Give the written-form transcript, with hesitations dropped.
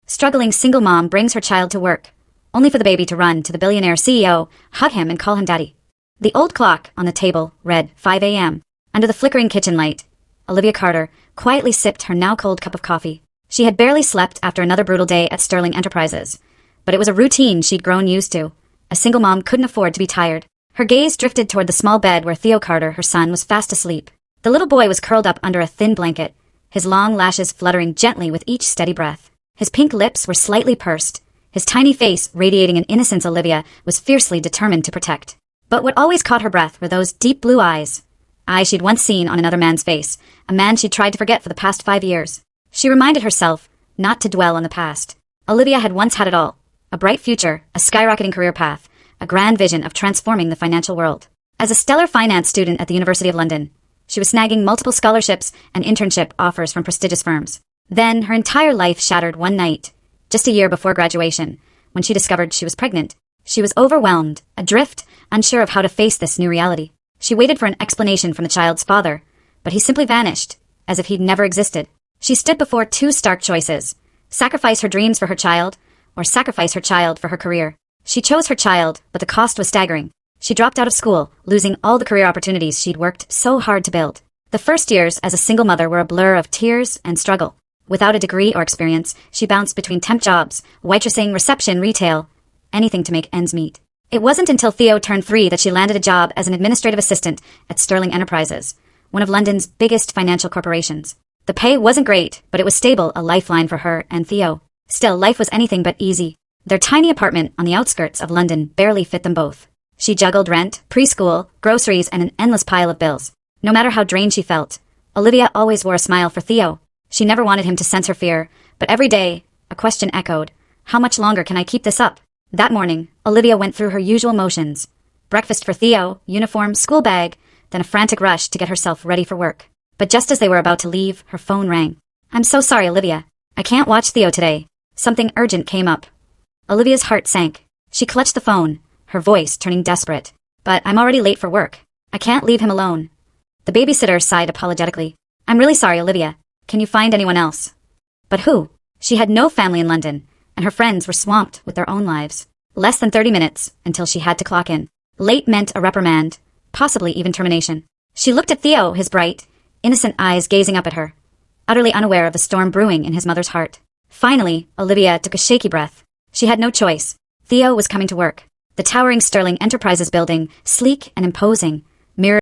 Struggling single mom brings her child to work, only for the baby to run to the billionaire CEO, hug him and call him daddy. The old clock on the table read 5 a.m. Under the flickering kitchen light, Olivia Carter quietly sipped her now-cold cup of coffee. She had barely slept after another brutal day at Sterling Enterprises, but it was a routine she'd grown used to. A single mom couldn't afford to be tired. Her gaze drifted toward the small bed where Theo Carter, her son, was fast asleep. The little boy was curled up under a thin blanket, his long lashes fluttering gently with each steady breath. His pink lips were slightly pursed, his tiny face radiating an innocence Olivia was fiercely determined to protect. But what always caught her breath were those deep blue eyes she'd once seen on another man's face, a man she'd tried to forget for the past 5 years. She reminded herself not to dwell on the past. Olivia had once had it all: a bright future, a skyrocketing career path, a grand vision of transforming the financial world. As a stellar finance student at the University of London, she was snagging multiple scholarships and internship offers from prestigious firms. Then her entire life shattered one night, just a year before graduation, when she discovered she was pregnant. She was overwhelmed, adrift, unsure of how to face this new reality. She waited for an explanation from the child's father, but he simply vanished, as if he'd never existed. She stood before two stark choices: sacrifice her dreams for her child, or sacrifice her child for her career. She chose her child, but the cost was staggering. She dropped out of school, losing all the career opportunities she'd worked so hard to build. The first years as a single mother were a blur of tears and struggle. Without a degree or experience, she bounced between temp jobs, waitressing, reception, retail, anything to make ends meet. It wasn't until Theo turned 3 that she landed a job as an administrative assistant at Sterling Enterprises, one of London's biggest financial corporations. The pay wasn't great, but it was stable, a lifeline for her and Theo. Still, life was anything but easy. Their tiny apartment on the outskirts of London barely fit them both. She juggled rent, preschool, groceries, and an endless pile of bills. No matter how drained she felt, Olivia always wore a smile for Theo. She never wanted him to sense her fear, but every day, a question echoed: how much longer can I keep this up? That morning, Olivia went through her usual motions: breakfast for Theo, uniform, school bag, then a frantic rush to get herself ready for work. But just as they were about to leave, her phone rang. "I'm so sorry, Olivia. I can't watch Theo today. Something urgent came up." Olivia's heart sank. She clutched the phone, her voice turning desperate. "But I'm already late for work. I can't leave him alone." The babysitter sighed apologetically. "I'm really sorry, Olivia. Can you find anyone else?" But who? She had no family in London, and her friends were swamped with their own lives. Less than 30 minutes until she had to clock in. Late meant a reprimand, possibly even termination. She looked at Theo, his bright, innocent eyes gazing up at her, utterly unaware of the storm brewing in his mother's heart. Finally, Olivia took a shaky breath. She had no choice. Theo was coming to work. The towering Sterling Enterprises building, sleek and imposing,